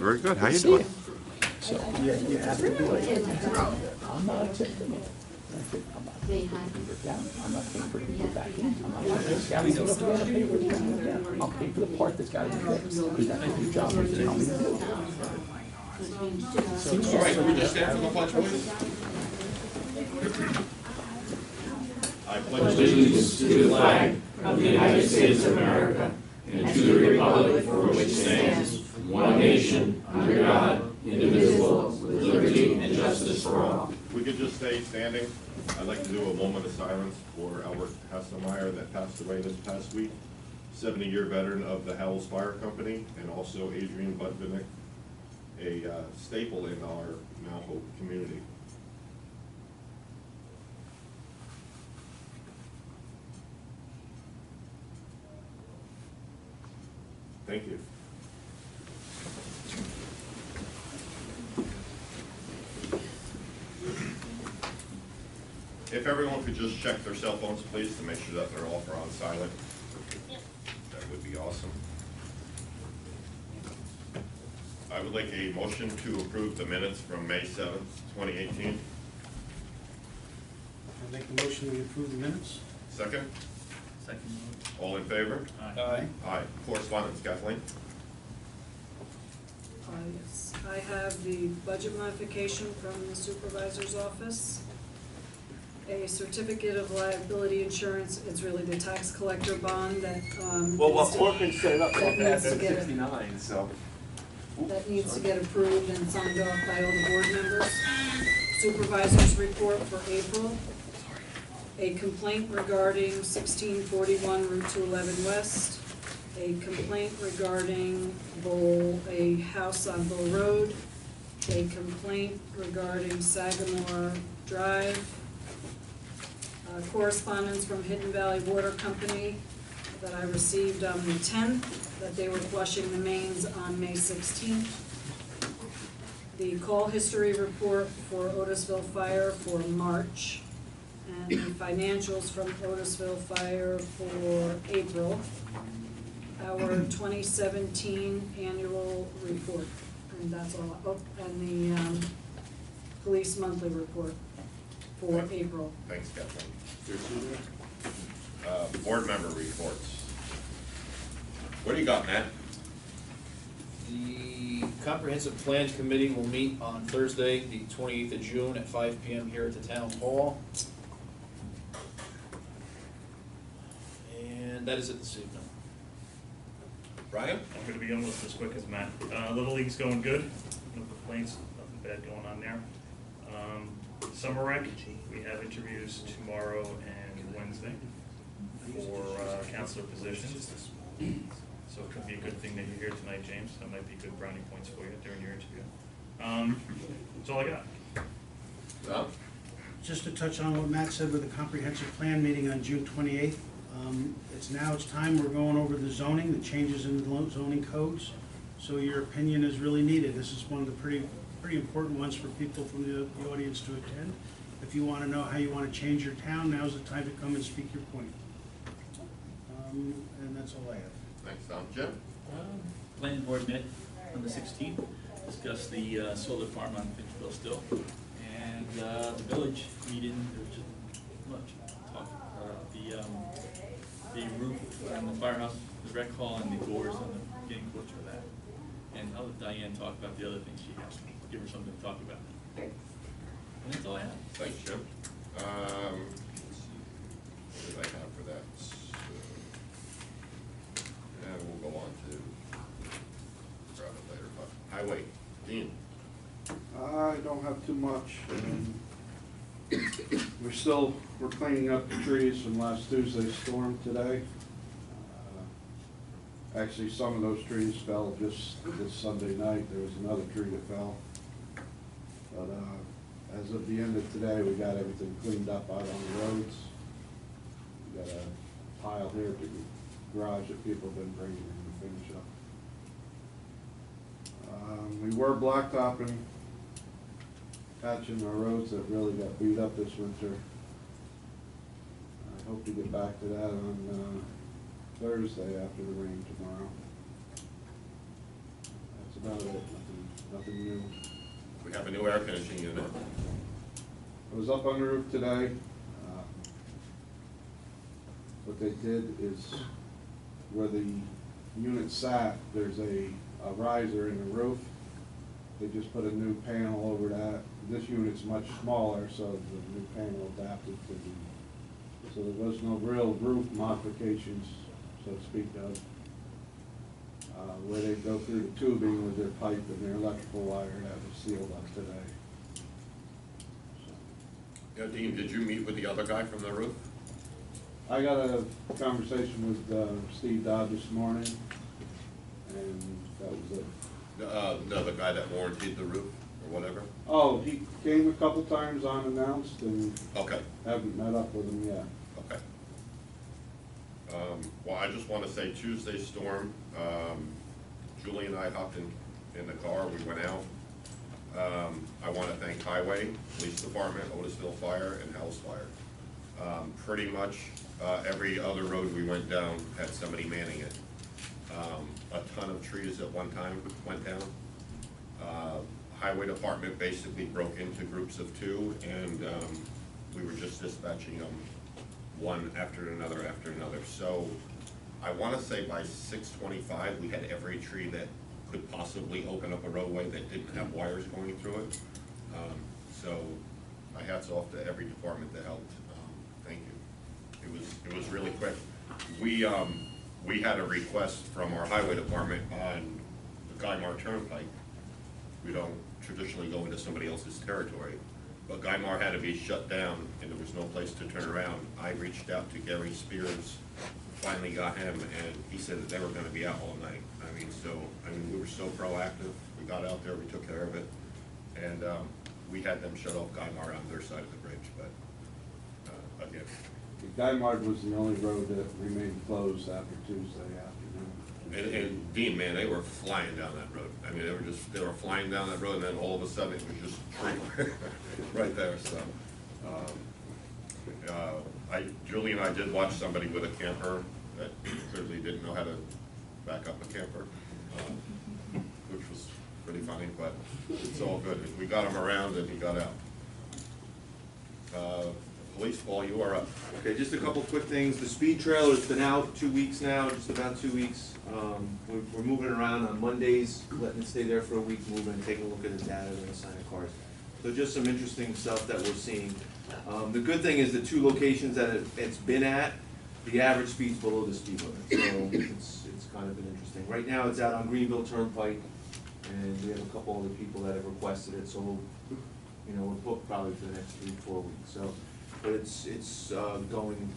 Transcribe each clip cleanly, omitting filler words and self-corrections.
Very good. How you doing? So you have to be like, I'm not accepting it. Say hi. I'm not paying for it to go back in. I'm not paying for it. I'll pay for the part that's got to be fixed, because that's what your job is to tell me to do. All right, we just stand for the pledge, please. I pledge Allegiance to the flag of the United States of America and to the republic for which it stands, one nation, under God, indivisible, with liberty and justice for all. We could just stay standing. I'd like to do a moment of silence for Albert Hasselmeyer that passed away this past week, 70-year veteran of the Howells Fire Company, and also Adrian Budvinick, a staple in our Mount Hope community. Thank you. If everyone could just check their cell phones, please, to make sure that they're off or on silent, that would be awesome. I would like a motion to approve the minutes from May 7th, 2018. I make the motion we approve the minutes. Second? Second. All in favor? Aye. Aye. Correspondence, Kathleen? Yes, I have the budget modification from the supervisor's office. A certificate of liability insurance, it's really the tax collector bond that, Well, needs to- Corcoran set it up that like needs that to at get- 69, so. that needs to get approved and signed off by all the board members. Supervisor's report for April. A complaint regarding 1641 Route 211 West. A complaint regarding a house on Bull Road. A complaint regarding Sagamore Drive. Correspondence from Hidden Valley Water Company that I received on the 10th, that they were flushing the mains on May 16th. The call history report for Otisville Fire for March, and the financials from Otisville Fire for April. Our 2017 annual report, and that's all. Oh, and the police monthly report for April. Thanks, Kathleen. Board member reports. What do you got, Matt? The Comprehensive Plan Committee will meet on Thursday, the 28th of June at 5 p.m. here at the Town Hall. And that is it this evening. Brian? I'm going to be almost as quick as Matt. Little League's going good. No complaints, nothing bad going on there. Summer Rec, we have interviews tomorrow and Wednesday for counselor positions. So it could be a good thing that you're here tonight, James. That might be good brownie points for you during your interview. That's all I got. No? Just to touch on what Matt said with the comprehensive plan meeting on June 28th, it's time we're going over the zoning, the changes in the zoning codes. So your opinion is really needed. This is one of the pretty important ones for people from the audience to attend. If you want to know how you want to change your town, now's the time to come and speak your point. And that's all I have. Thanks, Tom. Jim? Planning board met on the 16th, discussed the solar farm on Finchville still, and the village meeting, there was just much talk about the roof on the firehouse, the rec hall, and the doors, and getting quotes for that. And I'll let Diane talk about the other things she has, give her something to talk about. And that's all I have. Thanks, Jim. What did I have for that? And we'll go on to grab it later. But highway, Dean. I don't have too much. We're cleaning up the trees from last Tuesday's storm today. Actually, some of those trees fell just this Sunday night. There was another tree that fell. But as of the end of today, we got everything cleaned up out on the roads. We got a pile here at the garage that people have been bringing in to finish up. We were blacktopping, patching our roads that really got beat up this winter. I hope to get back to that on Thursday after the rain tomorrow. That's about it, nothing new. We have a new air conditioning unit. I was up on the roof today. What they did is, where the unit sat, there's a riser in the roof. They just put a new panel over that. This unit's much smaller, so the new panel adapted to the, so there was no real roof modifications, so to speak of. Where they go through the tubing with their pipe and their electrical wire, that was sealed up today. Yeah, Dean, did you meet with the other guy from the roof? I got a conversation with Steve Dodd this morning, and that was it. No, the guy that warranted the roof or whatever? Oh, he came a couple times unannounced and Okay, haven't met up with him yet. okay. Well, I just want to say Tuesday storm, Julie and I hopped in the car, we went out. I want to thank Highway, Police Department, Otisville Fire, and Hell's Fire. Pretty much every other road we went down had somebody manning it. A ton of trees at one time went down. Highway Department basically broke into groups of 2, and we were just dispatching them one after another after another. So I want to say by 6:25, we had every tree that could possibly open up a roadway that didn't have wires going through it. So my hat's off to every department that helped. Thank you. It was really quick. We had a request from our highway department on the Guymar Turnpike. We don't traditionally go into somebody else's territory, but Guymar had to be shut down and there was no place to turn around. I reached out to Gary Spears, finally got him, and he said that they were gonna be out all night. We were so proactive. We got out there, we took care of it, and we had them shut off Guymar on their side of the bridge, but again. Guymard was the only road that remained closed after Tuesday afternoon. And Dean, man, they were flying down that road. I mean, they were flying down that road, and then all of a sudden it was just right there, so. Julie and I did watch somebody with a camper that clearly didn't know how to back up a camper, which was pretty funny, but it's all good. We got him around and he got out. Police, Paul, you are up. Okay, just a couple quick things. The speed trailer's been out 2 weeks now, just about 2 weeks. We're moving around on Mondays, letting it stay there for a week, moving and taking a look at the data and assigning cars. So just some interesting stuff that we're seeing. The good thing is the 2 locations that it's been at, the average speed's below the speed limit, so it's kind of been interesting. Right now, it's out on Greenville Turnpike, and we have a couple other people that have requested it, so we're booked probably for the next 3-4 weeks. So, but it's going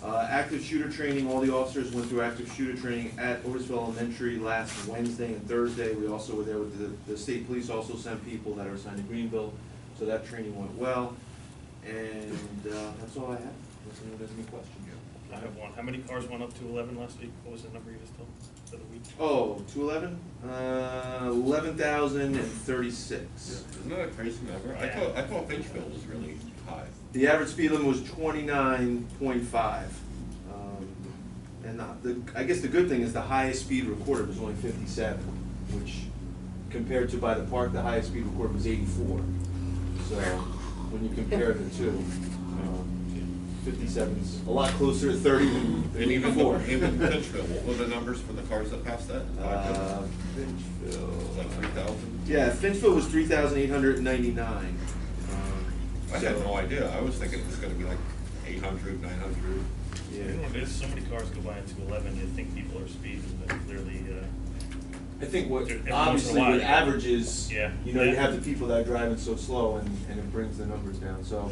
well. Active shooter training, all the officers went through active shooter training at Otisville Elementary last Wednesday and Thursday. We also were there with the state police also sent people that are assigned to Greenville, so that training went well. And that's all I have, unless anyone has any questions. I have one. How many cars went up to 11 last week? What was the number you just told for the week? Oh, 211? 11,036. Isn't that a crazy number? I thought Finchville was really high. The average speed limit was 29.5. And I guess the good thing is the highest speed recorded was only 57, which compared to by the park, the highest speed recorded was 84. So when you compare the two, 57 is a lot closer to 30 than And even 84. even Finchville, what were the numbers for the cars that passed that? Finchville. Like 3,000? Yeah, Finchville was 3,899. I had no idea. I was thinking it was gonna be like 800, 900. Yeah. You know, there's so many cars go by in 211, you think people are speeding, but clearly, I think what, Every once in a obviously while, with yeah. averages, Yeah. you know, you have the people that are driving so slow and it brings the numbers down. So,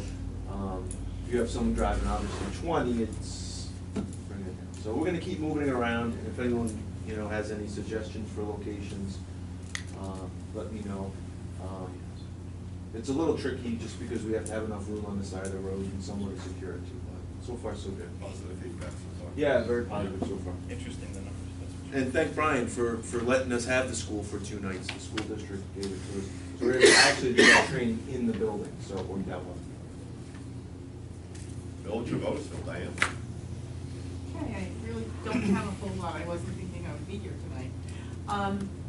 if you have someone driving obviously 20, it's bringing it down. So we're gonna keep moving it around, and if anyone, has any suggestions for locations, let me know. It's a little tricky just because we have to have enough room on the side of the road and somewhere to secure it to, but so far so good. Positive feedback so far. Yeah, very positive so far. interesting the numbers. That's for sure. And thank Brian for letting us have the school for 2 nights. The school district gave it to us. So we're able to actually do that training in the building, so it worked out well. Village of Otisville, Diane. Okay, I really don't have a whole lot. I wasn't thinking I would be here tonight.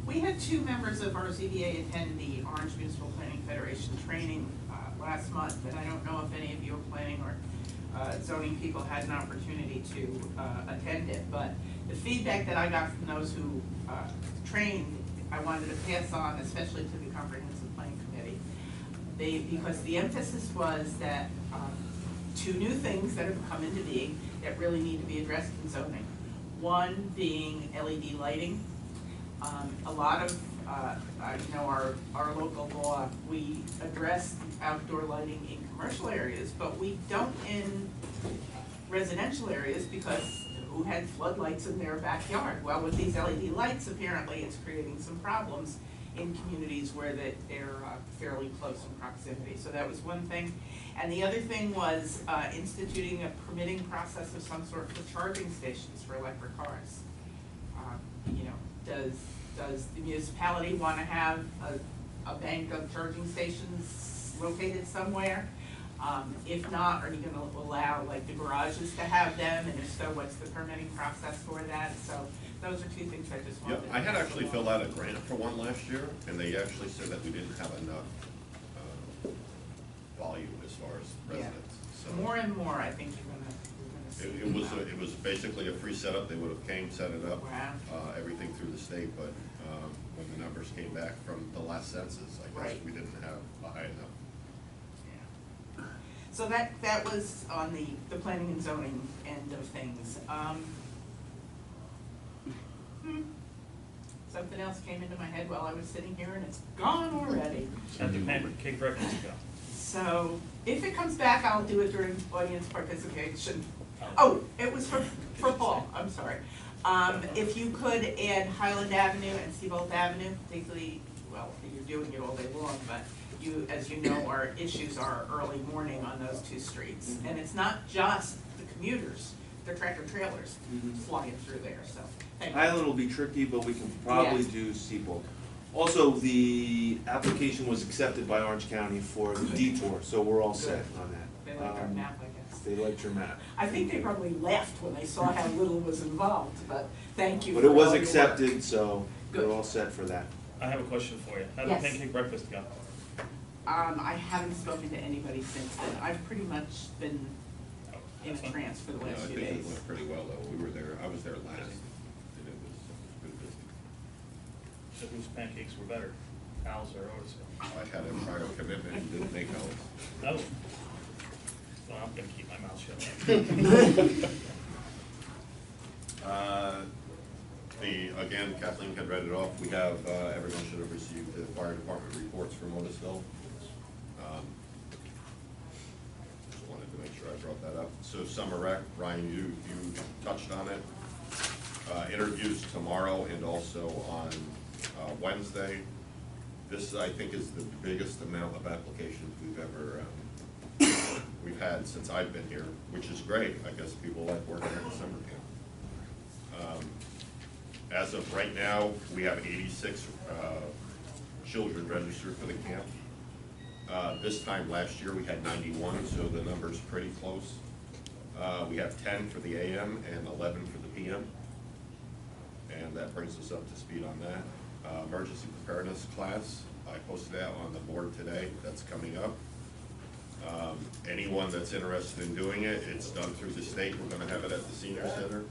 We had 2 members of our ZBA attend the Orange Municipal Planning Federation training last month, and I don't know if any of you are planning or zoning people had an opportunity to attend it, but the feedback that I got from those who trained, I wanted to pass on, especially to the Comprehensive Plan Committee. Because the emphasis was that 2 new things that have come into being that really need to be addressed in zoning. One being LED lighting. A lot of, our local law, we address outdoor lighting in commercial areas, but we don't in residential areas because who had floodlights in their backyard? Well, with these LED lights, apparently it's creating some problems in communities where they're fairly close in proximity. So that was one thing. And the other thing was instituting a permitting process of some sort for charging stations for electric cars. Does the municipality want to have a bank of charging stations located somewhere? If not, are you going to allow like the garages to have them? And if so, what's the permitting process for that? So those are 2 things I just wanted to. I had actually filled out a grant for one last year, and they actually said that we didn't have enough volume as far as residents. So More and more, I think you're gonna see. it was basically a free setup. They would have came, set it up, Wow. everything through the state, but when the numbers came back from the last census, I guess Right. we didn't have a high enough. Yeah. So that was on the planning and zoning end of things. Something else came into my head while I was sitting here and it's gone already. At the pancake breakfast ago. So if it comes back, I'll do it during audience participation. Oh, it was for fall, I'm sorry. If you could add Highland Avenue and Seabolt Avenue, basically, well, you're doing it all day long, but you, as you know, our issues are early morning on those 2 streets. And it's not just the commuters, the tractor trailers flying through there, so, thank you. Highland will be tricky, but we can probably Yeah. do Seabolt. Also, the application was accepted by Orange County for the detour, so we're all set on that. They like our map, I guess. They liked your map. I think they probably laughed when they saw how little was involved, but thank you But for it all was your work. accepted, so Good. we're all set for that. I have a question for you. How did Yes. pancake breakfast go? I haven't spoken to anybody since then. I've pretty much been Oh, in a that's fine. trance for the Yeah, I last few think it days. went pretty well though. We were there, I was there last, and it was good business. So whose pancakes were better, Al's or Otis? I had a prior commitment and didn't make those. Oh. Well, I'm gonna keep my mouth shut. Again, Kathleen had read it off. We have, everyone should have received the fire department reports from Otisville. Just wanted to make sure I brought that up. So summer rec, Ryan, you touched on it. Interviews tomorrow and also on Wednesday. This, I think, is the biggest amount of applications we've had since I've been here, which is great. I guess people like working at the summer camp. As of right now, we have 86 children registered for the camp. This time last year, we had 91, so the number's pretty close. We have 10 for the AM and 11 for the PM. And that brings us up to speed on that. Emergency preparedness class, I posted that on the board today, that's coming up. Anyone that's interested in doing it, it's done through the state, we're gonna have it at the senior center.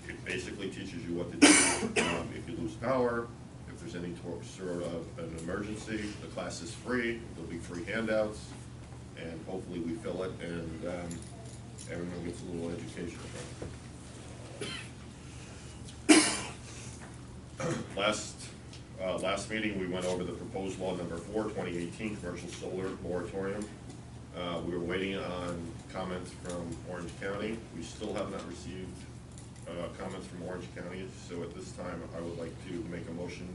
It basically teaches you what to do if you lose power, if there's any sort of an emergency. The class is free, there'll be free handouts, and hopefully we fill it and everyone gets a little education from it. Last meeting, we went over the proposed law number 4, 2018, commercial solar moratorium. We were waiting on comments from Orange County. We still have not received comments from Orange County, so at this time, I would like to make a motion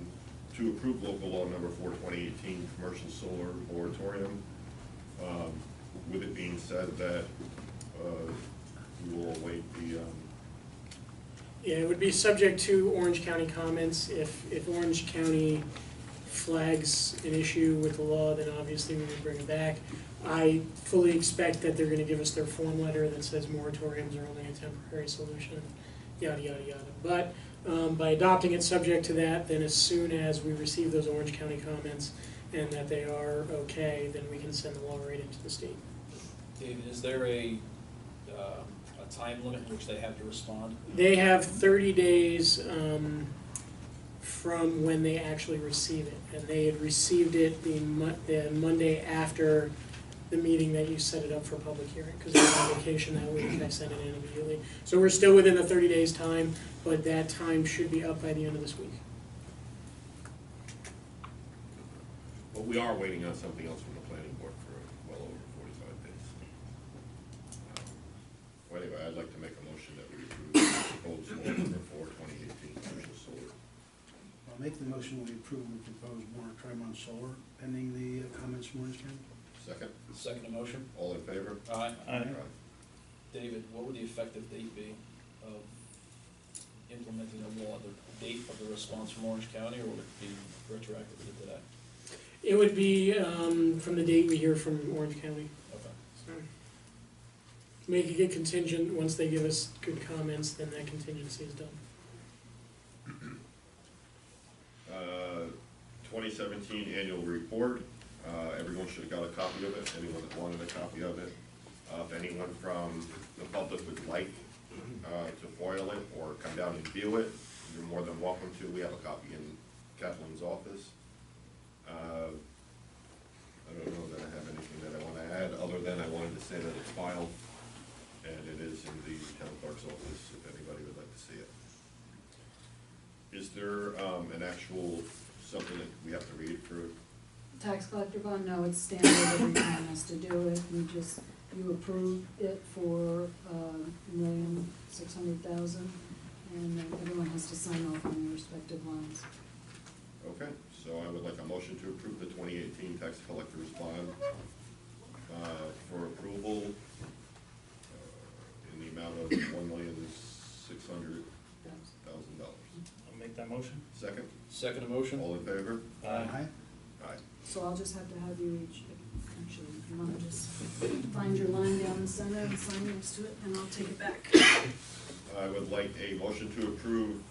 to approve local law number 4, 2018, commercial solar moratorium. With it being said that we will await the Yeah, it would be subject to Orange County comments. If Orange County flags an issue with the law, then obviously we would bring it back. I fully expect that they're gonna give us their form letter that says moratoriums are only a temporary solution, yada, yada, yada. But By adopting it subject to that, then as soon as we receive those Orange County comments and that they are okay, then we can send the law right into the state. David, is there a time limit in which they have to respond? They have 30 days from when they actually receive it, and they had received it the Monday after the meeting that you set it up for public hearing, because they were on vacation that week, I sent it in immediately. So we're still within the 30 days time, but that time should be up by the end of this week. But we are waiting on something else from the planning board for well over 45 days. Well, anyway, I'd like to make a motion that we approve the proposed law number 4/2018 commercial solar. I'll make the motion we approve the proposed Warner Tremont Solar pending the comments from Orange County. Second, Second motion? all in favor? Aye. Aye. David, what would the effective date be of implementing the law? The date of the response from Orange County, or would it be retroactive to today? It would be from the date we hear from Orange County. Okay. So, make it contingent, once they give us good comments, then that contingency is done. 2017 annual report. Everyone should have got a copy of it, anyone that wanted a copy of it. If anyone from the public would like to foil it or come down and view it, you're more than welcome to. We have a copy in Kathleen's office. I don't know that I have anything that I want to add, other than I wanted to say that it's filed, and it is in the town clerk's office, if anybody would like to see it. Is there an actual, something that we have to read for? Tax collector bond, no, it's standard, every town has to do it, you approve it for $1,600,000, and then everyone has to sign off on their respective lines. Okay, so I would like a motion to approve the 2018 tax collector's bond for approval in the amount of $1,600,000. I'll make that motion. Second, Second motion? all in favor? Aye. Aye. So I'll just have to have you each, actually, if you wanna just find your line down the center and sign next to it, and I'll take it back. I would like a motion to approve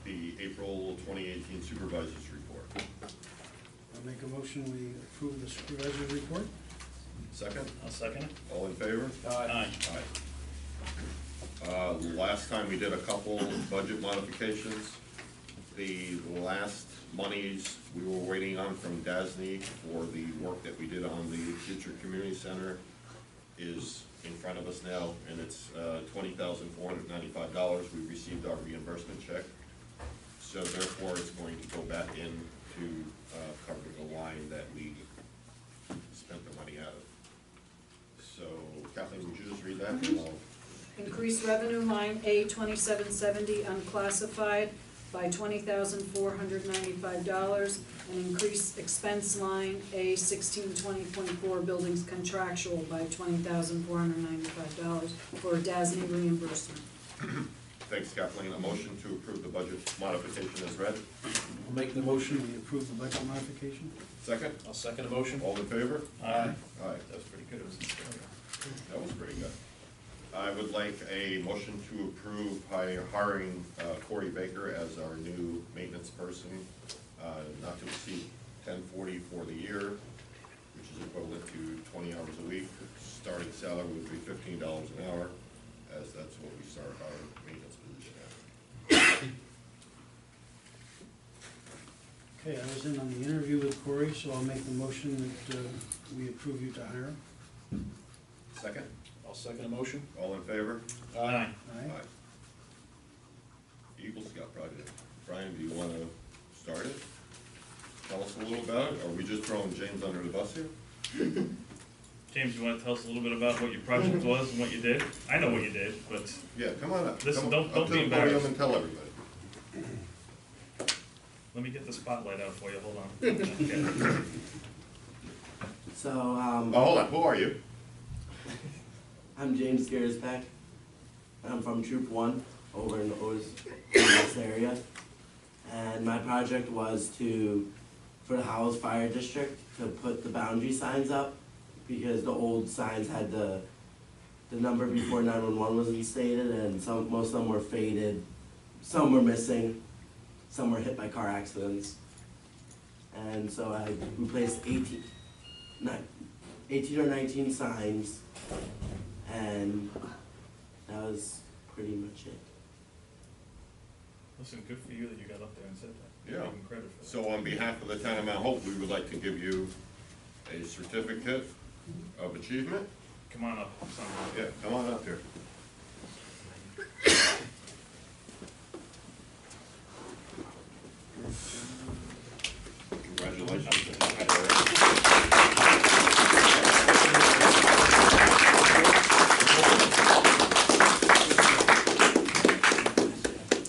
the April 2018 supervisor's report. I'll make a motion we approve the supervisor's report. Second, I'll second it. all in favor? Aye. Aye. Last time we did a couple budget modifications. The last monies we were waiting on from DASNY for the work that we did on the Future Community Center is in front of us now, and it's $20,495. We received our reimbursement check. So therefore, it's going to go back into covering the line that we spent the money out of. So Kathleen, would you just read that? And I'll Increase revenue line A 2770 unclassified by $20,495, and increase expense line A 1620.4 buildings contractual by $20,495 for DASNY reimbursement. Thanks, Kathleen. A motion to approve the budget modification as read. I'll make the motion. We approve the budget modification. Second, I'll second the motion. all in favor? Aye. Aye. That was pretty good, it was in stereo. That was pretty good. I would like a motion to approve hiring Corey Baker as our new maintenance person, not to exceed $10.40 for the year, which is equivalent to 20 hours a week. Starting salary would be $15 an hour, as that's what we start our maintenance position at. Okay, I was in on the interview with Corey, so I'll make the motion that we approve you to hire him. Second, I'll second the motion. all in favor? Aye. Aye. Eagle Scout project. Brian, do you want to start it? Tell us a little about it, or are we just throwing James under the bus here? James, you wanna tell us a little bit about what your project was and what you did? I know what you did, but Yeah, come on up. Listen, Come don't up to be the podium embarrassed. and tell everybody. let me get the spotlight out for you, hold on. Okay. So, Oh, hold on, who are you? I'm James Gersbeck. I'm from Troop 1 over in this area. And my project was for the Howells Fire District, to put the boundary signs up, because the old signs had the number before 911 was instated, and most of them were faded, some were missing. some were hit by car accidents. And so I replaced 18 or 19 signs, and that was pretty much it. Listen, good for you that you got up there and said that. Yeah. Give him credit for that. So on behalf of the town of Mount Hope, we would like to give you a certificate of achievement. Come on up, son. Yeah, come on up here.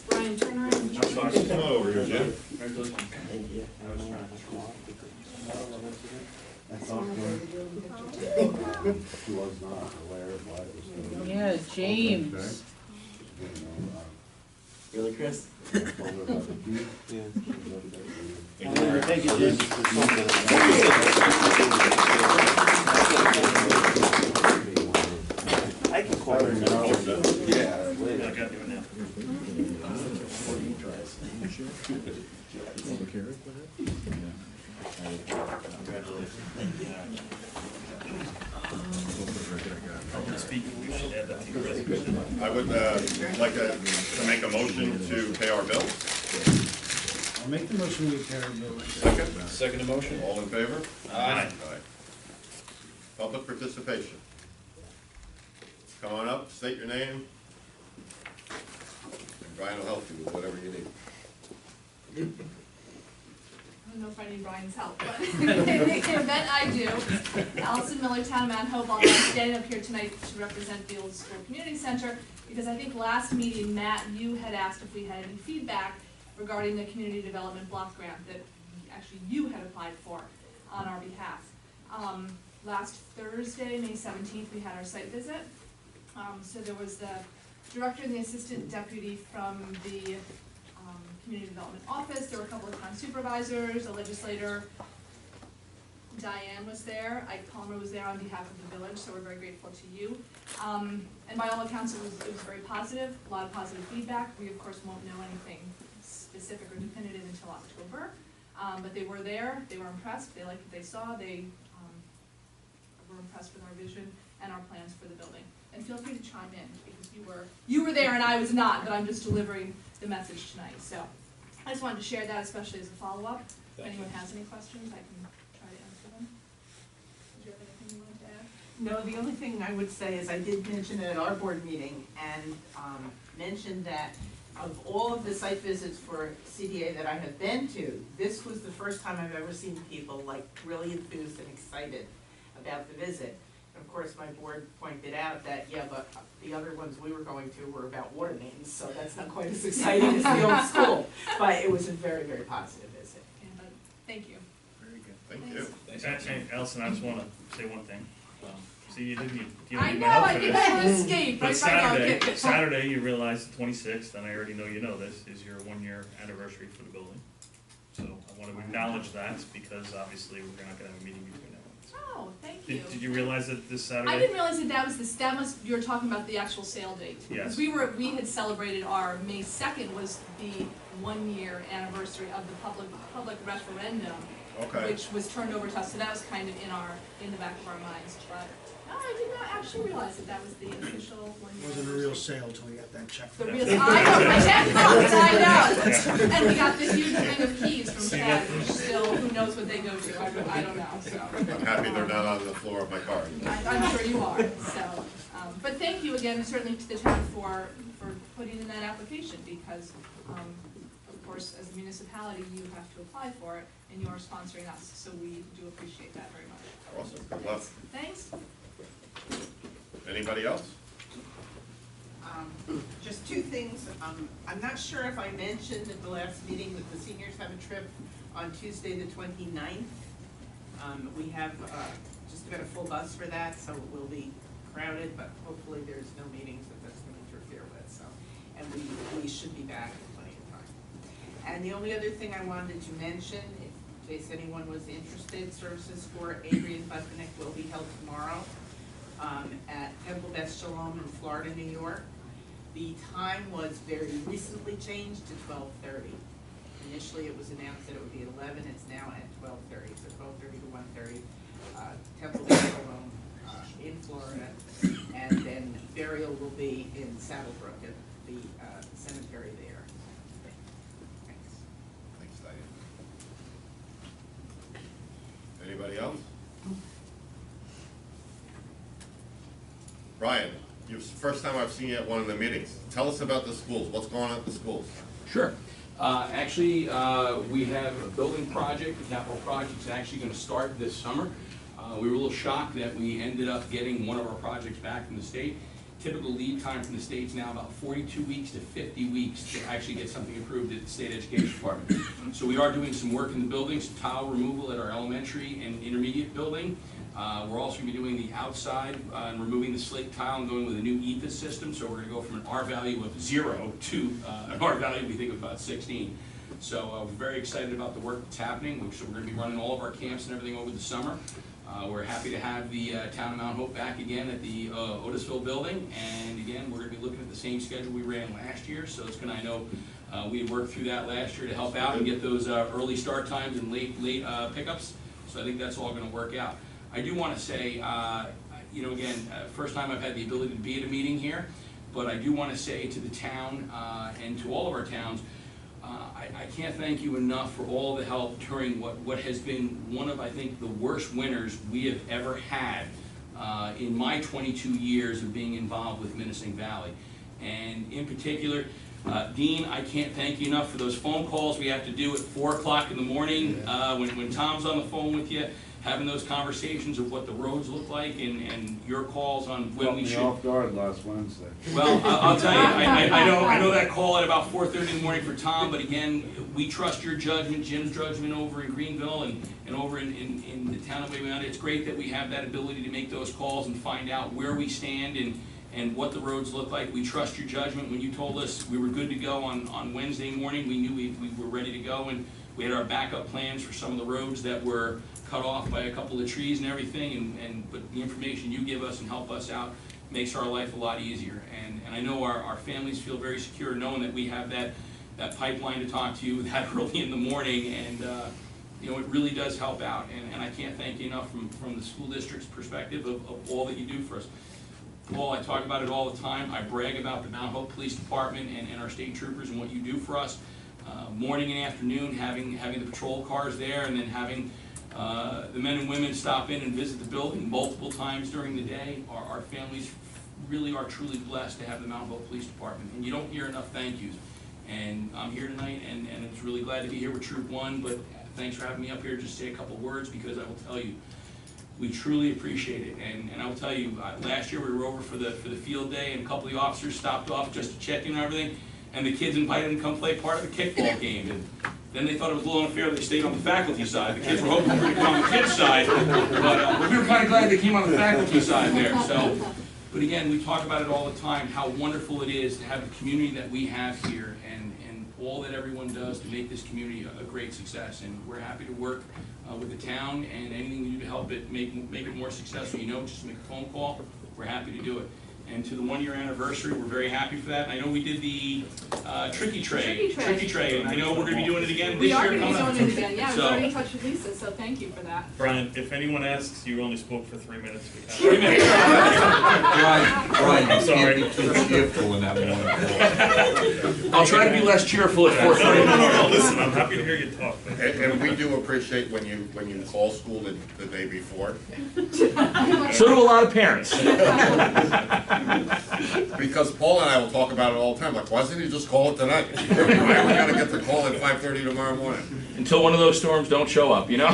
Brian, turn around. Come on over here, Jim. Thank you. That's not good. She was not aware of why it was. Yeah, James. Really, Chris? Thank you, Jim. I can call her now. Yeah. I got you in there. I would like to make a motion to pay our bills. I'll make the motion we carry bill. Second? Second motion? All in favor? Aye. Aye. Public participation. Come on up, state your name. And Brian will help you with whatever you need. I don't know if I need Brian's help, but in the event I do, Allison Miller, Town of Mount Hope, I'll be standing up here tonight to represent the Old School Community Center, because I think last meeting, Matt, you had asked if we had any feedback regarding the community development block grant that actually you had applied for on our behalf. Last Thursday, May 17th, we had our site visit. So there was the director and the assistant deputy from the Community Development Office. There were a couple of town supervisors, a legislator. Diane was there. Ike Palmer was there on behalf of the village, so we're very grateful to you. And by all accounts, it was very positive, a lot of positive feedback. We, of course, won't know anything specific or definitive until October. But they were there, they were impressed, they liked what they saw, they were impressed with our vision and our plans for the building. And feel free to chime in, because you were there and I was not, but I'm just delivering the message tonight. So I just wanted to share that, especially as a follow-up. If anyone has any questions, I can try to answer them. Did you have anything you wanted to add? No, the only thing I would say is I did mention it at our board meeting and mentioned that of all of the site visits for CDA that I have been to, this was the first time I've ever seen people like really enthused and excited about the visit. And of course, my board pointed out that, yeah, but the other ones we were going to were about water mains, so that's not quite as exciting as the old school. But it was a very, very positive visit. Yeah, but thank you. Very good. Thank you. Hey, Allison, I just wanna say one thing. See, you didn't I need know, my help I for think this. I want to escape. But Right now, Saturday, you realize the 26th, and I already know you know this, is your 1-year anniversary for the building. So I want to acknowledge that, because obviously we're not gonna have a meeting between now. Oh, thank you. Did you realize that this Saturday? I didn't realize that you were talking about the actual sale date. Yes. Because we had celebrated our, May 2nd was the 1-year anniversary of the public referendum, Okay. which was turned over to us, so that was kind of in the back of our minds, but, no, I did not actually realize that was the official 1-year. Wasn't a real sale till we got that check. The real, I know, my check box, I know. And we got this huge ring of keys from Chad, which still, who knows what they go to, I don't know, so. I'm happy they're not on the floor of my car. I'm sure you are, so, but thank you again, certainly to the town for putting in that application, because, of course, as a municipality, you have to apply for it, and you are sponsoring us, so we do appreciate that very much. Awesome, good luck. Thanks. Anybody else? Just two things. I'm not sure if I mentioned at the last meeting that the seniors have a trip on Tuesday, the 29th. We have just about a full bus for that, so it will be crowded, but hopefully there's no meetings that that's going to interfere with. So, and we should be back in plenty of time. And the only other thing I wanted to mention, in case anyone was interested, services for Adrian Budvinick will be held tomorrow at Temple Beth Shalom in Florida, New York. The time was very recently changed to 12:30. Initially, it was announced that it would be at 11, it's now at 12:30, so 12:30 to 1:30. Temple alone in Florida, and then burial will be in Saddlebrook at the cemetery there. Thanks. Thanks, Diane. Anybody else? Brian, it's the first time I've seen you at one of the meetings. Tell us about the schools. What's going on at the schools? Sure. Actually, we have a building project, a capital project, that's actually gonna start this summer. We were a little shocked that we ended up getting one of our projects back from the state. Typical lead time from the state's now about 42 weeks to 50 weeks to actually get something approved at the state education department. So we are doing some work in the buildings, tile removal at our elementary and intermediate building. We're also gonna be doing the outside and removing the slate tile and going with a new EPIS system. So we're gonna go from an R value of 0 to an R value we think of about 16. So we're very excited about the work that's happening. So we're gonna be running all of our camps and everything over the summer. We're happy to have the town of Mount Hope back again at the Otisville building. And again, we're gonna be looking at the same schedule we ran last year. So it's gonna, I know, we had worked through that last year to help out and get those early start times and late pickups. So I think that's all gonna work out. I do want to say, you know, again, first time I've had the ability to be at a meeting here, but I do want to say to the town and to all of our towns, I can't thank you enough for all the help during what has been one of, I think, the worst winters we have ever had in my 22 years of being involved with Minisink Valley. And in particular, Dean, I can't thank you enough for those phone calls we have to do at 4 o'clock in the morning when Tom's on the phone with you, having those conversations of what the roads look like and your calls on when we should. Caught me off guard last Wednesday. Well, I'll tell you, I know that call at about 4:30 in the morning for Tom, but again, we trust your judgment, Jim's judgment over in Greenville and over in the town of Wayne. It's great that we have that ability to make those calls and find out where we stand and what the roads look like. We trust your judgment. When you told us we were good to go on Wednesday morning, we knew we were ready to go, and we had our backup plans for some of the roads that were cut off by a couple of trees and everything, but the information you give us and help us out makes our life a lot easier. And I know our families feel very secure knowing that we have that pipeline to talk to you that early in the morning, and you know, it really does help out. And I can't thank you enough from the school district's perspective of all that you do for us. Paul, I talk about it all the time. I brag about the Mount Hope Police Department and our state troopers and what you do for us. Morning and afternoon, having the patrol cars there, and then having the men and women stop in and visit the building multiple times during the day. Our families really are truly blessed to have the Mount Hope Police Department, and you don't hear enough thank yous. And I'm here tonight, and it's really glad to be here with Troop 1, but thanks for having me up here just to say a couple words, because I will tell you, we truly appreciate it. And I will tell you, last year we were over for the field day, and a couple of the officers stopped off just to check in and everything, and the kids invited them to come play part of the kickball game. And then they thought it was a little unfair they stayed on the faculty side. The kids were hoping for to come on the kids' side, but we were kind of glad they came on the faculty side there. So, but again, we talk about it all the time, how wonderful it is to have the community that we have here, and all that everyone does to make this community a great success. And we're happy to work with the town, and anything we do to help it make it more successful, you know, just make a phone call. We're happy to do it. And to the 1-year anniversary, we're very happy for that. And I know we did the Tricky Tray, and I know we're going to be doing it again this We year. are going to be doing it again, yeah, we've So- already in touch with Lisa, so thank you for that. Brian, if anyone asks, you only spoke for 3 minutes. 3 minutes. Brian, I'm sorry. you can't be too cheerful in that morning. I'll try to be less cheerful at No, 4:30. no, listen, I'm happy to hear you talk. but- And we do appreciate when you call school the day before, So do a lot of parents. because Paul and I will talk about it all the time, like, why doesn't he just call it tonight? Why are we gonna get the call at 5:30 tomorrow morning? Until one of those storms don't show up, you know?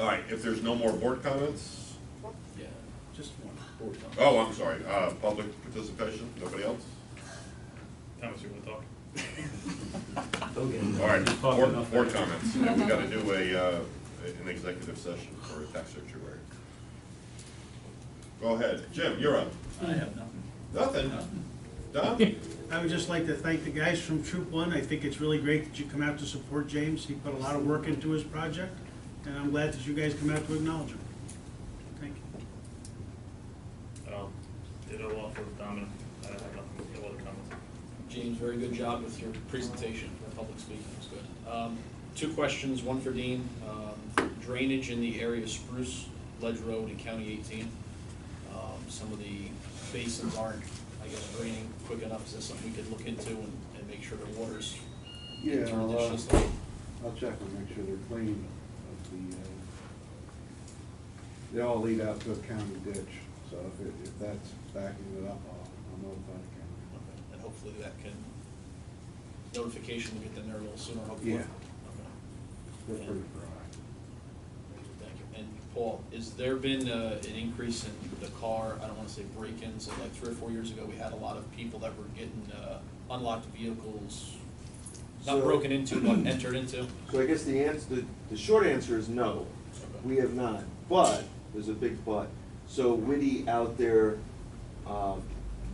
All right, if there's no more board comments, Yeah, Just one. board comment. oh, I'm sorry, public participation, nobody else? Thomas, you want to talk? All right, board comments, and we gotta do an executive session for a tax certiorari. Go ahead, Jim, you're up. I have nothing. Nothing? Don? I would just like to thank the guys from Troop 1. I think it's really great that you come out to support James. He put a lot of work into his project, and I'm glad that you guys come out to acknowledge him. Thank you. Ditto off with Dominic. I have nothing, no other comments. James, very good job with your presentation, public speaking, it was good. 2 questions, one for Dean. Drainage in the area of Spruce, Ledge Road in County 18. Some of the basins aren't, I guess, draining quick enough. Is this something we could look into and make sure the water's Yeah, into the I'll, ditch system? I'll check and make sure they're clean. They all lead out to a county ditch, so if that's backing it up, I'll notify the county. Okay. And hopefully that can, notification will get them there a little sooner, hopefully. Yeah. Okay. They're Yeah. pretty dry. Thank you. And Paul, has there been an increase in the car, I don't wanna say break-ins, like 3 or 4 years ago, we had a lot of people that were getting unlocked vehicles, not So- broken into, but entered into? So I guess the short answer is no, we have not, but, there's a big but. So Whitty out there,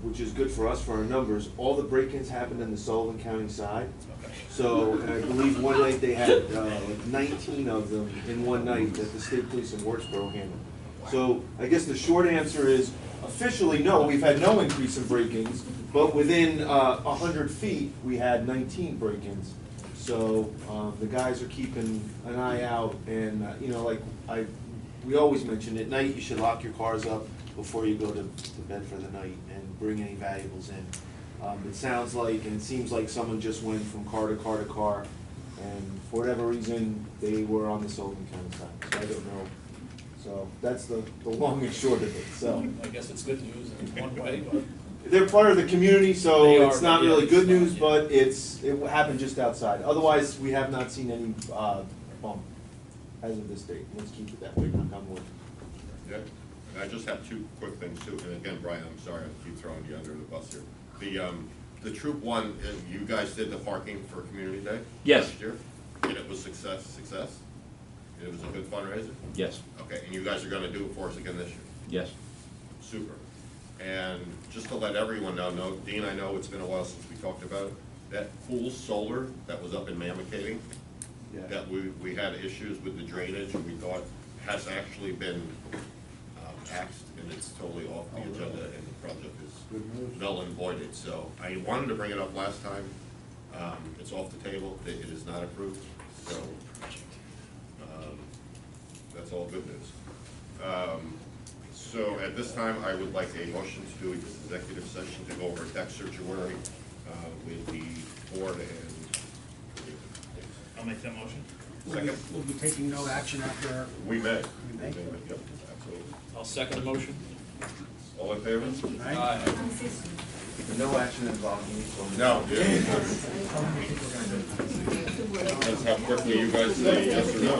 which is good for us for our numbers, all the break-ins happened in the Sullivan County side. Okay. So, and I believe one night they had like 19 of them in one night that the state police in Wardsboro handled. So I guess the short answer is, officially, no, we've had no increase in break-ins, but within 100 feet, we had 19 break-ins. So the guys are keeping an eye out, and you know, like we always mention, at night you should lock your cars up before you go to bed for the night and bring any valuables in. It sounds like, and it seems like someone just went from car to car to car, and for whatever reason, they were on the Sullivan County side, so I don't know. So that's the long and short of it, so. I guess it's good news in one way, but. They're part of the community, so They it's are, not yeah, really it's good not, news, yeah. but it happened just outside. Otherwise, we have not seen any bump as of this date. Let's keep it that way, knock on wood. Yeah, and I just have 2 quick things too, and again, Brian, I'm sorry, I keep throwing you under the bus here. The Troop 1, you guys did the parking for Community Day? Yes. Last year, and it was success? It was a good fundraiser? Yes. Okay, and you guys are gonna do it for us again this year? Yes. Super. And just to let everyone know, Dean, I know it's been a while since we talked about it, that pool solar that was up in Mamakating, Yeah. that we had issues with the drainage, and we thought has actually been axed, and it's totally off the agenda, and the project Good news. is null and voided. So I wanted to bring it up last time. It's off the table, it is not approved, so that's all good news. So at this time, I would like a motion to do an executive session to go over deck sanctuary with the board and. I'll make that motion. We'll be taking no action after our. We may. We may? Yep, absolutely. I'll second the motion. All in favor? Aye. No action involving me, so. No. That's how quickly you guys say yes or no.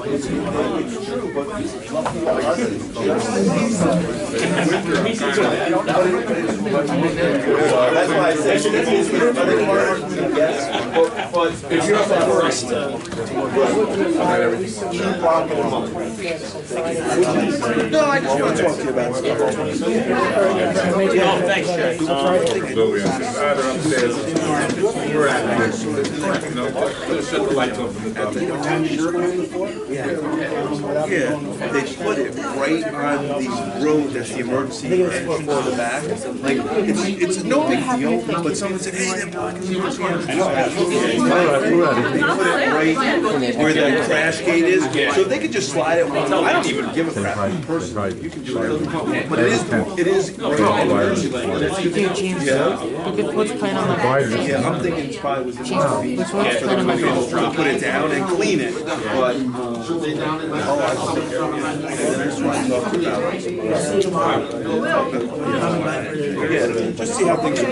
It's true, but that's why I said, yes, but if you're up at first, keep blocking them up. No, I just want to talk to you about stuff. Oh, thanks, Jay. Either upstairs, we're at, shut the lights off from the top. Yeah, they put it right on the road that's the emergency entrance to the back. Like, it's no big deal, but someone said, hey, they're blocking the emergency entrance. They put it right where the crash gate is, so they could just slide it. I don't even give a crap personally, you can do it. But it is right on the emergency lane. You can't change what's playing on the back? Yeah, I'm thinking it's probably was supposed to be for the put it down and clean it, but. Yeah, just see how things are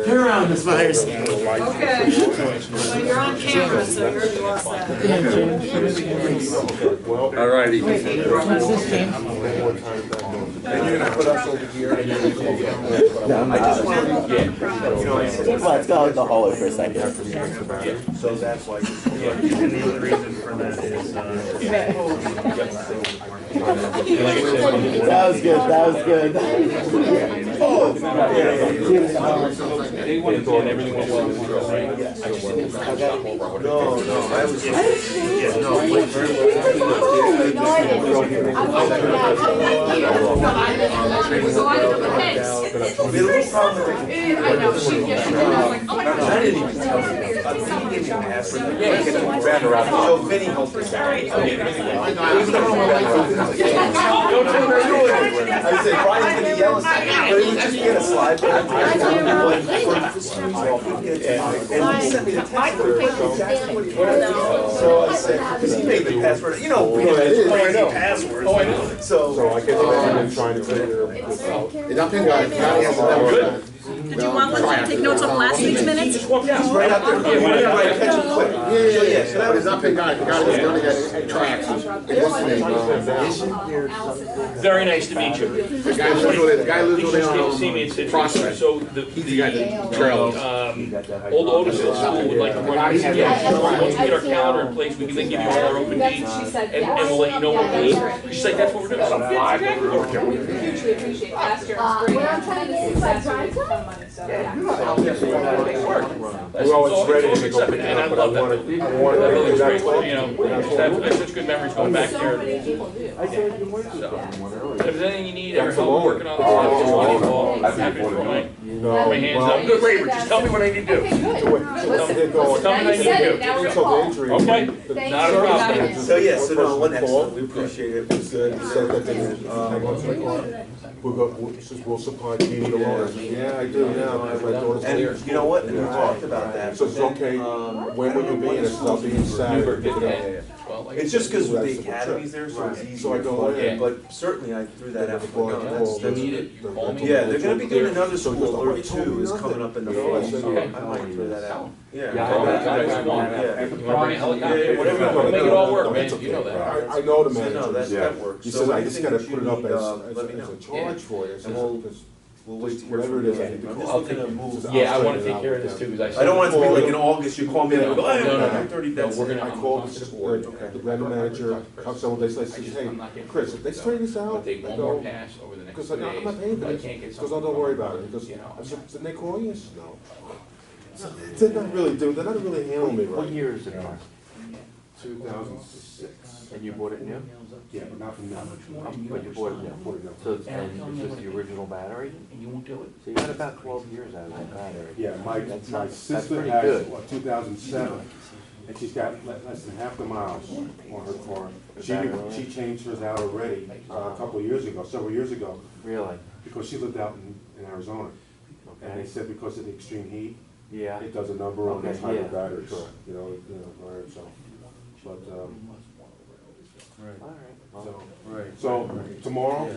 Turn around, Ms. Myers. Okay, so you're on camera, so you're all set. All righty. What's this, James? And you're gonna put us over here and then I just want you know, I said, Let's go in the hallway for a second. so that's why. And the other reason for that is, That was good, that was good. They wanted to get everything went well. I was, So Vinny helped us out. I said, Brian's gonna yell at us, but he just get a slide. And he sent me the text. So I said, because he made the password, you know, crazy passwords. Oh, I know. So I guess I'm trying to figure this out. And I think County has a number. Did you want one to take notes of last week's minutes? He's right out there. Right, catch him quick. Yeah, so that was not Pink Guy. The guy that's gonna get tracks. What's his name? Very nice to meet you. The guy lives over there. The guy lives over there Came to on see me and said, Prospect. so He's the guy that trails. Old Otisville School would like to run, once we get our calendar in place, we can then give you all our open dates, and we'll let you know what we need. She's like, that's what we're doing. So, yeah, exactly. Hugely appreciate last year, it was great. I'm trying to see Saturday for money, so yeah. We're always ready to go pick it And I up, but love that. I wanted to do that. You know, I have such good memories going back So there. many people do. So, if there's anything you need or help working on the stuff, just give me a call. I'm happy to throw my hands up. Good labor, just tell me what I need to do. Okay, good. Tell me what I Now you need said to it, do. now we're So the called. injury. Okay, Thank not a you. problem. So yeah, so no, one excellent, we appreciate it, it was good. He said that they, we'll supply Katie the loan. Yeah, I do now. And you know what, and we talked about that. So it's okay, when will you be in, it's not being Saturday. It's just because with the academies there, so it's easy. So I go in. But certainly I threw that out. Before I call, You need it, you call me. Yeah, they're gonna be doing another school or two is coming up in the fall, so Okay. I might throw that out. Yeah. You want me to bring a helicopter, whatever, we'll make it all work, man, you know that. I know the So manager. no, that works. He So says, I just gotta anything put it that up you need, as let me a know. charge for it. And we'll wait to hear Whatever from it you. is, I need to I'm call. just looking to move. Yeah, I wanna take care of this too, because I don't want it to be like in August, you call me and I go, oh, No, no, no. 30, No, that's we're it. gonna- I called the revenue manager, a couple of days later, says, hey, Chris, if they straighten this I'll out, take one more pass over the next 2 because days. I'm not paying for But I this, can't get because something. don't worry about it, because, You know. I said, didn't they call you? He said, no. So, they're not really doing, they're not really handling me right. What year is it, Mark? 2006. And you bought it new? Yeah, but not from now. But you bought it new? So, and it's just the original battery? And you won't do it? So you got about 12 years out of that battery. Yeah, my sister pretty has, good. 2007, and she's got less than half the miles on her car. She changed hers out already a couple of years ago, several years ago, Really? because she lived out in Arizona. And they said because of the extreme heat, Yeah. it does a number on the Okay, type yeah, of batteries, sure. right, so. But, Alright. so tomorrow,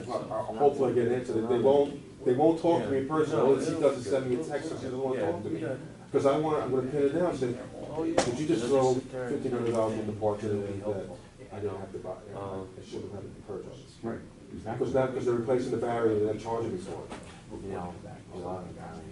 hopefully I get an answer. They won't talk to me personally, she doesn't send me a text, she doesn't want to talk to me. Because I'm gonna pin it down, say, could you just throw $1,500 in the park that I didn't have to buy, I shouldn't have to purchase. Right. Because they're replacing the battery and they're charging me for it. You know, a lot of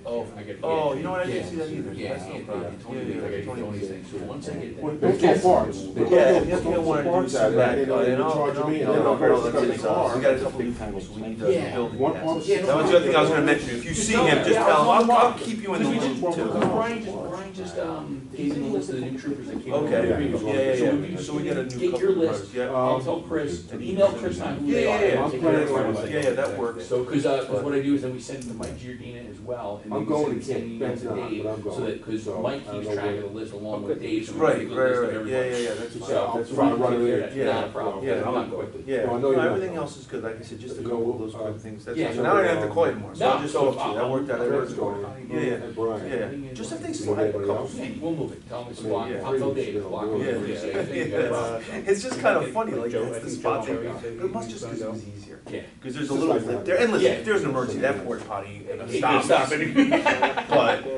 Oh, I get it. Oh, you know what, I didn't see that either. Yeah, That's no problem. Tony, I get Tony's thing, so once I get that. There's two parts. Yeah, if you don't want to do some of that, They're charging me, and then I'll that's the it. car. We got a couple big people, so we need to build One that. part. That was the other thing I was gonna mention, if you see him, just tell him, I'll keep you in the loop too. Brian just gave me the list of the new troopers that came over. Okay, So so we got a new get your couple of list, cars, yeah. I'll tell Chris, email Chris on who they are. Yeah, that works. So, cause what I do is then we send them to Mike Giordina as well, and I'm then we going send to send Kent, emails to Ben's not, Dave, but I'm so going. that, cause So, Mike I don't keeps know track where- of the list along with Dave, so we Right, have a good right, list of right, everybody. yeah, that's So, fine. That's so fine, we right can away. clear that, Yeah. not a problem, Yeah, I'm not I'm quickly. Yeah, No, I know no, you're not. everything else is good, like I said, just a You couple know, of those quick things, that's, yeah, so now I don't have to call you anymore, so No, I'll just so talk to you, that worked out, Fred's everything's going. going. Yeah, And Brian. yeah, just if they slide a couple feet. We'll move it, tell him it's Yeah, block, yeah. I'll tell Dave it's block, Yeah, over Yeah, every yeah. day. I think you got it. It's just kind of funny, like, that's the spot they got, but it must just because it was easier. Yeah. Because there's a little lip there, and listen, Yeah. if there's an emergency, that porta potty He can stop it.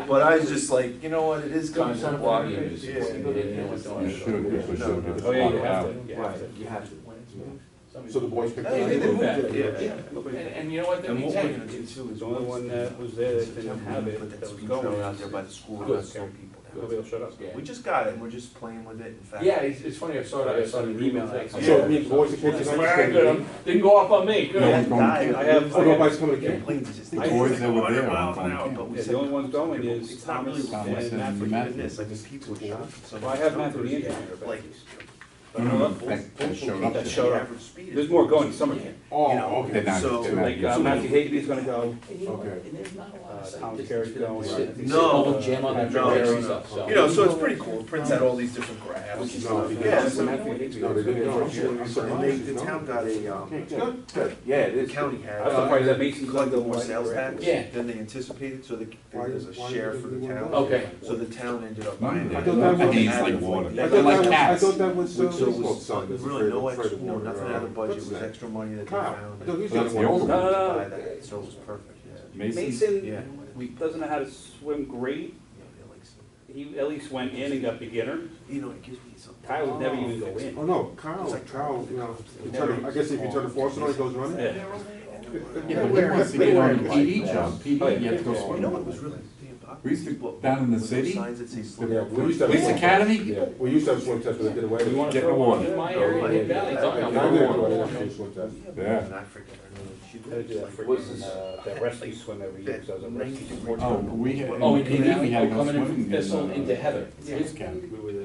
But I was just like, you know what, it is kind Son of of a blocking. gun, you know what's going on. Should Oh, yeah, you have to, you have to. You have to. So the boys picked it Hey, they up. moved it, And you know what, that And means, what we're hey, gonna do too is The only one that was there that didn't have it, put that that was speed going. trailer out there by the school, Good. and scare people. Nobody else showed up? We just got it, and we're just playing with it, in fact. Yeah, it's funny, I saw an email. So, me and the boys and kids tonight. Very good. Didn't go off on me, good. No, I have. Oh, nobody's coming to camp. The boys that were there aren't going to camp. Yeah, the only ones going is It's not really Thomas and and Matthew. Matthew. like the people shot. Well, I have Matthew the engineer, but. Like, That showed up. That showed up. There's more going to summer camp. Oh, okay. They're not- So- they're not Like, used. Matthew Hageby's gonna go, Okay. Tom Carey's going. No, Jam on that no, Jerry no. stuff, so. You know, so it's pretty cool, it prints out all these different graphs. No, Yeah, so Matthew Higby. No, they didn't go. and they, the town got a, Good. Yeah, it the is. county had. I was surprised that Mason Collected more sales tax Yeah. than they anticipated, so Why there's a why share did for they the want town. to- Okay. So the town ended up No, buying it. I thought that was- I think it's like water. I They're thought like that was, I cats. thought that was, So it baseball was, son that's really no afraid extra, of no, water. nothing out of the budget, it was What's that? extra money that they Cow. found. I thought he's That's the the one. old No, one. no, Buy no. that, so it was perfect, yeah. Mason Yeah. doesn't know how to swim great. He at least went in and got beginner. You know, it gives me some. Kyle would never even go in. Oh, no, Kyle, you know, you turn, I guess if you turn the faucet on, he goes running. Yeah. Yeah, but he wants to get on the PD job. PD, you have to go You know swimming. what was really unpopular? We used to, down in the city, Signs that say slow Yeah, down. we used to have. Police Academy? Yeah, we used to have a swim test, but they did away with You it. wanna Get in throw the one water. in my area, Hidden Valley, it's all Yeah, about I did water. go to a swim test. Yeah. And I forget her name. She I do that like freaking, that rescue swim every year, so I was a rescue. Oh, we had, Oh, we in came PD, out, we had no coming in from swimming Thistle in, into Heather. Police Academy.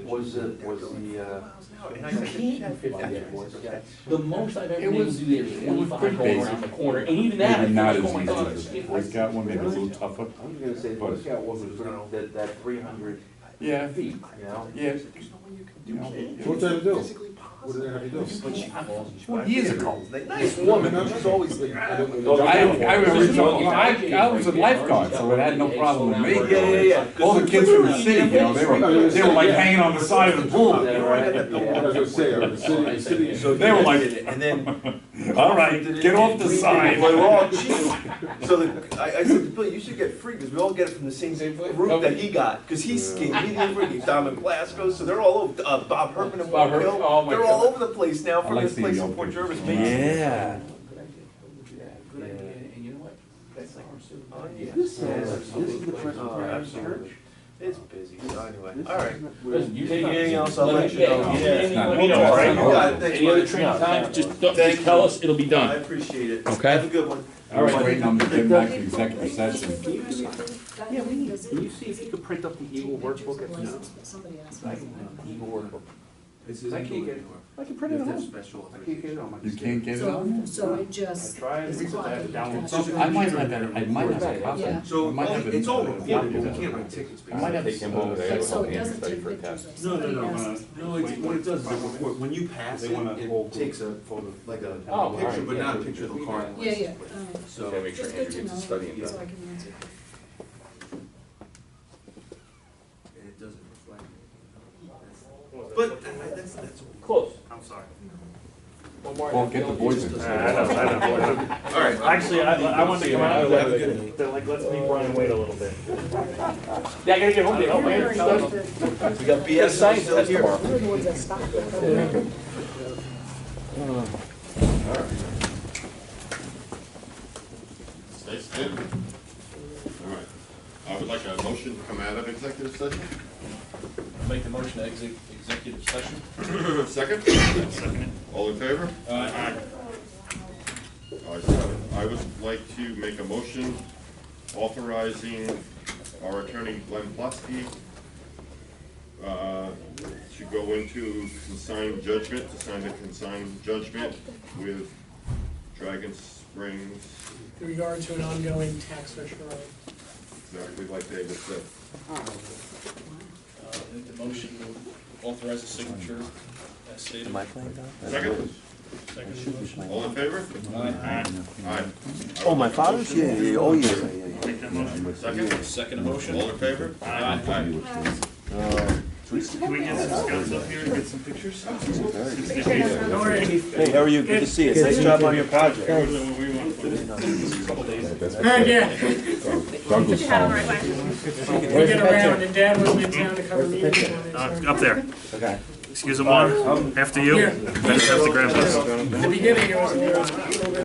Was the, And I said, The most I've ever It been able to was- do there is it was 45 pretty going basic. around the corner, and even that, I Maybe not thought, as oh my easy God, as the it's Boy Scout one, maybe a little tougher. I was gonna say, the Boy Scout one was pretty, that 300 Yeah, feet, you know? yeah. You know, What's that to do? What did they have to do? but she falls and she. Well, years ago. Nice woman, she's always like, I don't know. I was a lifeguard, so it had no problem with me. Yeah. All the kids from the city, you know, they were like hanging on the side of the pool. I was gonna say, the city. So They were like, and then. all right, get off the side. Well, we're all cheating. So I said, Bill, you should get free, because we all get it from the same group that he got, because he's skiing, he didn't bring it, Dom and Glasgow, so they're all over, Bob Herman and Bob Bob Herman, Hill, oh my they're all over the place now I from like this seeing place the in old Port pictures. Jervis, Mason. Yeah. Good idea, and you know what? That's like our super. This is the Presbyterian Church. It's busy, so anyway, all right. Listen, you take Anything else, I'll let you know. Let me know, all right? You got it. Thanks, Any other Mike. training time, just Thank tell you. us, it'll be I done. appreciate it. Okay. Have a good one. I was waiting on them to get back to executive session. Yeah, can you see if you could print up the Eagle workbook? Somebody asked I me. can print the Eagle workbook. I can't get it. I can You print it have at to have home. special I can't get it on my. You can't get it on? So I just. I tried, it's recently I had to clock. download So something. I might have that, I might have a copy. Yeah. So I might have it's all a recordable, copy. we can't write tickets. I might have Take him over there. So it doesn't take pictures. Somebody asked. No, it's, what it does is it record, when you pass They it, want a whole it takes a photo, like a Oh, picture, alright, but yeah. not a picture of the car. Yeah, yeah, So. make sure just Andrew good to gets know, to study it. so I can answer. And it doesn't reflect it. But that's. Close. I'm sorry. One more. Well, get the boys in. I know. All right. Actually, I wanted to come out, they're like, let's meet Brian Wade a little bit. Yeah, I gotta get home, oh man, it's done. We got BS Science still test here. tomorrow. We're the ones that stopped. Stay still. All right. I would like a motion to come out of executive session. Make the motion to exit executive session. Second? Second. All in favor? Aye. I would like to make a motion authorizing our attorney Glenn Plusky to go into consigned judgment, to sign a consigned judgment with Dragon Springs, In regard to an ongoing tax referral. exactly like David said. Make the motion to authorize the signature as stated. Second? All in favor? Aye. Oh, my father's? Yeah, yeah, oh, yeah, yeah, Make that motion. Second? Second motion. All in favor? Aye. Can we get some scouts up here and get some pictures? Don't worry. Hey, how are you? Good to see you. Nice job on your project. Yeah. Douglas found it. We get around, and Dad wasn't in town to cover meetings. Up there. Excuse me, one, after you. Here. I just have to grab this. In the beginning, it was a little bit.